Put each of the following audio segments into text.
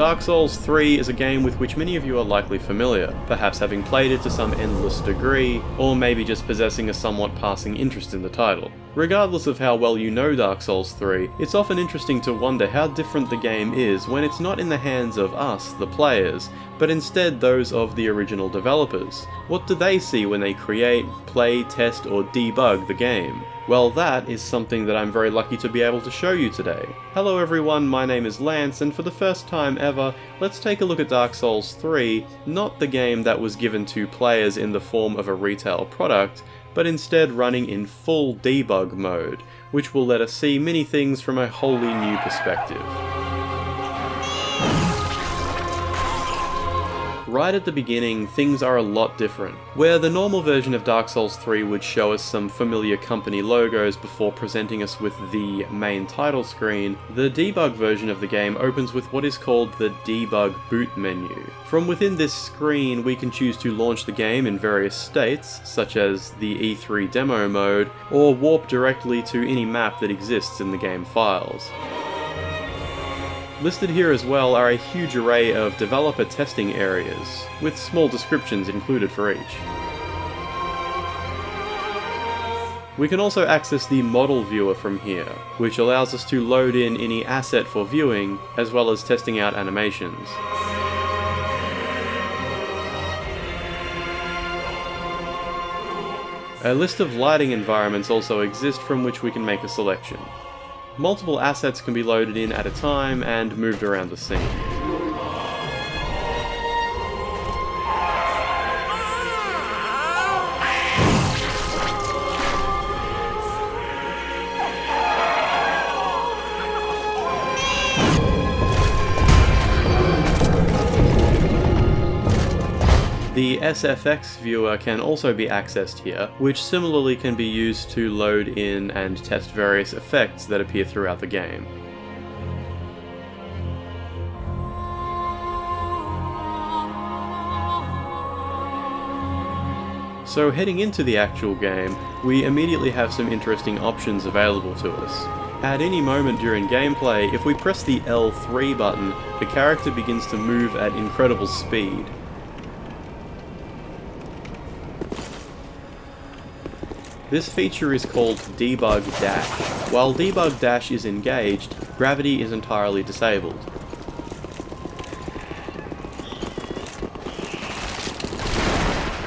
Dark Souls 3 is a game with which many of you are likely familiar, perhaps having played it to some endless degree, or maybe just possessing a somewhat passing interest in the title. Regardless of how well you know Dark Souls 3, it's often interesting to wonder how different the game is when it's not in the hands of us, the players, but instead those of the original developers. What do they see when they create, play, test, or debug the game? Well, that is something that I'm very lucky to be able to show you today. Hello everyone, my name is Lance, and for the first time ever, let's take a look at Dark Souls 3, not the game that was given to players in the form of a retail product, but instead running in full debug mode, which will let us see many things from a wholly new perspective. Right at the beginning, things are a lot different. Where the normal version of Dark Souls 3 would show us some familiar company logos before presenting us with the main title screen, the debug version of the game opens with what is called the Debug Boot Menu. From within this screen, we can choose to launch the game in various states, such as the E3 demo mode, or warp directly to any map that exists in the game files. Listed here as well are a huge array of developer testing areas, with small descriptions included for each. We can also access the model viewer from here, which allows us to load in any asset for viewing, as well as testing out animations. A list of lighting environments also exist from which we can make a selection. Multiple assets can be loaded in at a time and moved around the scene. The SFX viewer can also be accessed here, which similarly can be used to load in and test various effects that appear throughout the game. So heading into the actual game, we immediately have some interesting options available to us. At any moment during gameplay, if we press the L3 button, the character begins to move at incredible speed. This feature is called Debug Dash. While Debug Dash is engaged, gravity is entirely disabled.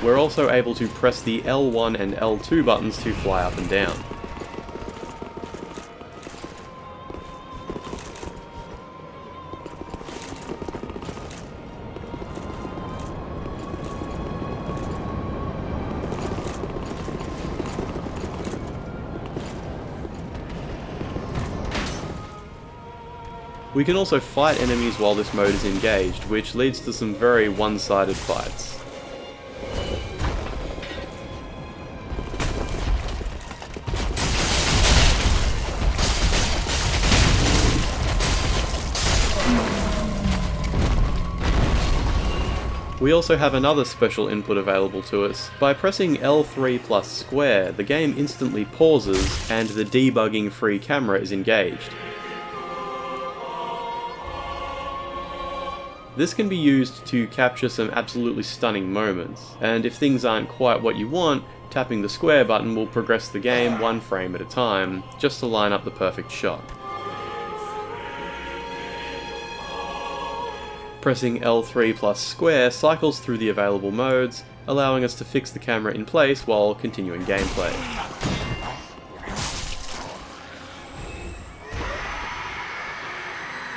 We're also able to press the L1 and L2 buttons to fly up and down. We can also fight enemies while this mode is engaged, which leads to some very one-sided fights. We also have another special input available to us. By pressing L3 plus square, the game instantly pauses and the debugging free camera is engaged. This can be used to capture some absolutely stunning moments, and if things aren't quite what you want, tapping the square button will progress the game one frame at a time, just to line up the perfect shot. Pressing L3 plus square cycles through the available modes, allowing us to fix the camera in place while continuing gameplay.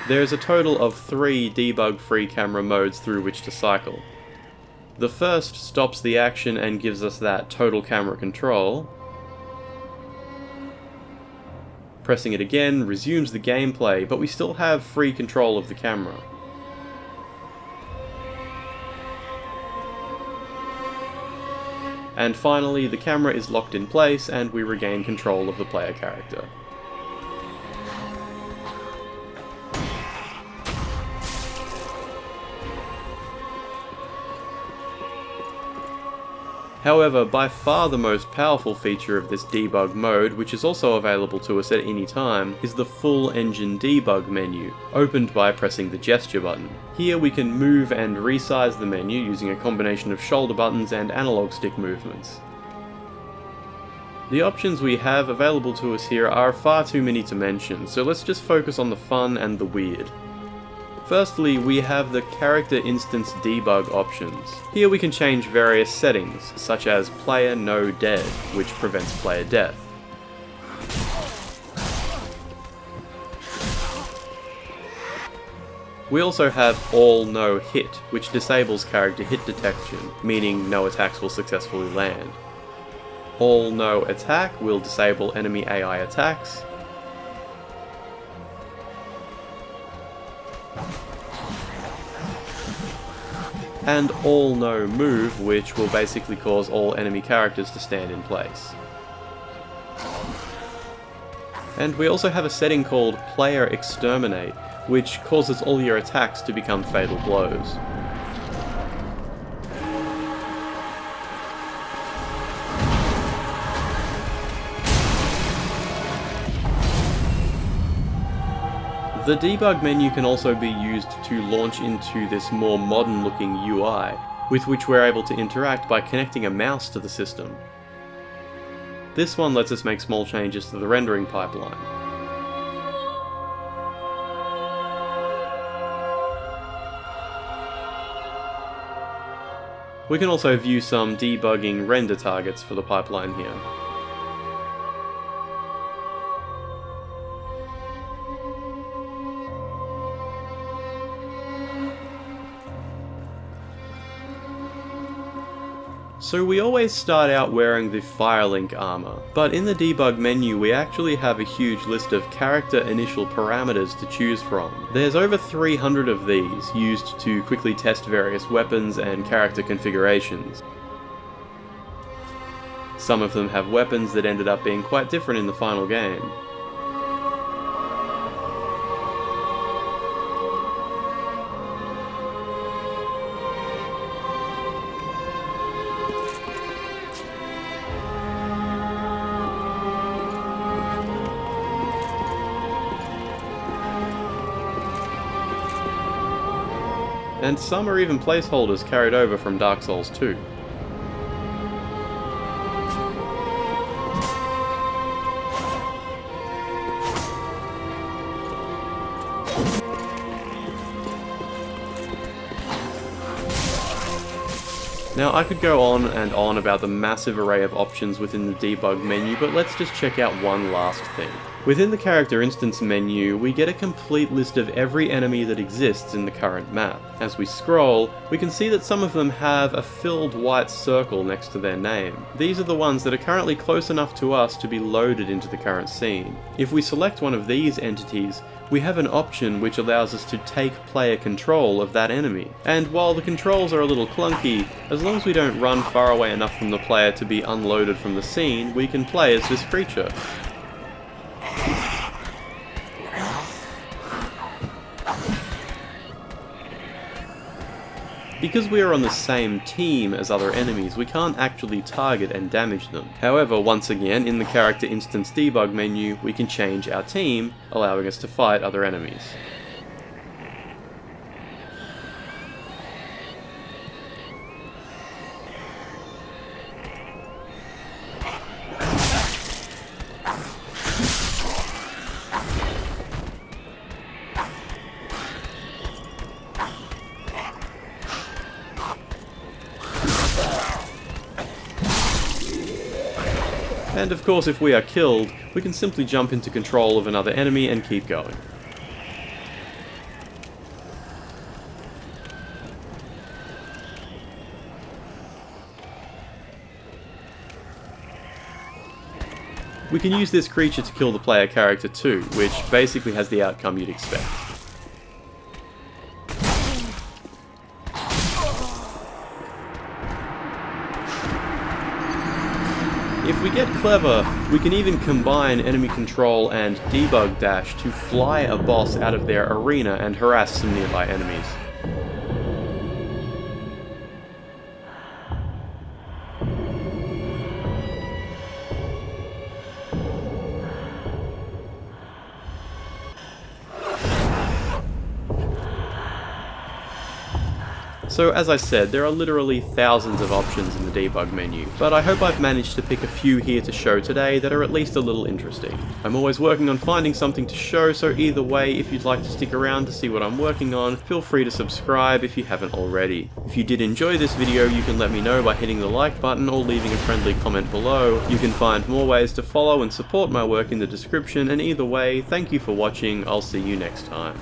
There is a total of 3 debug-free camera modes through which to cycle. The first stops the action and gives us that total camera control. Pressing it again resumes the gameplay, but we still have free control of the camera. And finally, the camera is locked in place and we regain control of the player character. However, by far the most powerful feature of this debug mode, which is also available to us at any time, is the full engine debug menu, opened by pressing the gesture button. Here we can move and resize the menu using a combination of shoulder buttons and analog stick movements. The options we have available to us here are far too many to mention, so let's just focus on the fun and the weird. Firstly, we have the character instance debug options. Here we can change various settings, such as player no dead, which prevents player death. We also have all no hit, which disables character hit detection, meaning no attacks will successfully land. All no attack will disable enemy AI attacks. And all no move, which will basically cause all enemy characters to stand in place. And we also have a setting called player exterminate, which causes all your attacks to become fatal blows. The debug menu can also be used to launch into this more modern looking UI, with which we're able to interact by connecting a mouse to the system. This one lets us make small changes to the rendering pipeline. We can also view some debugging render targets for the pipeline here. So we always start out wearing the Firelink armor, but in the debug menu we actually have a huge list of character initial parameters to choose from. There's over 300 of these, used to quickly test various weapons and character configurations. Some of them have weapons that ended up being quite different in the final game. And some are even placeholders carried over from Dark Souls 2. Now I could go on and on about the massive array of options within the debug menu, but let's just check out one last thing. Within the character instance menu, we get a complete list of every enemy that exists in the current map. As we scroll, we can see that some of them have a filled white circle next to their name. These are the ones that are currently close enough to us to be loaded into the current scene. If we select one of these entities, we have an option which allows us to take player control of that enemy. And while the controls are a little clunky, as long as we don't run far away enough from the player to be unloaded from the scene, we can play as this creature. Because we are on the same team as other enemies, we can't actually target and damage them. However, once again, in the character instance debug menu, we can change our team, allowing us to fight other enemies. And of course, if we are killed, we can simply jump into control of another enemy and keep going. We can use this creature to kill the player character too, which basically has the outcome you'd expect. If we get clever, we can even combine enemy control and debug dash to fly a boss out of their arena and harass some nearby enemies. So as I said, there are literally thousands of options in the debug menu, but I hope I've managed to pick a few here to show today that are at least a little interesting. I'm always working on finding something to show, so either way, if you'd like to stick around to see what I'm working on, feel free to subscribe if you haven't already. If you did enjoy this video, you can let me know by hitting the like button or leaving a friendly comment below. You can find more ways to follow and support my work in the description, and either way, thank you for watching. I'll see you next time.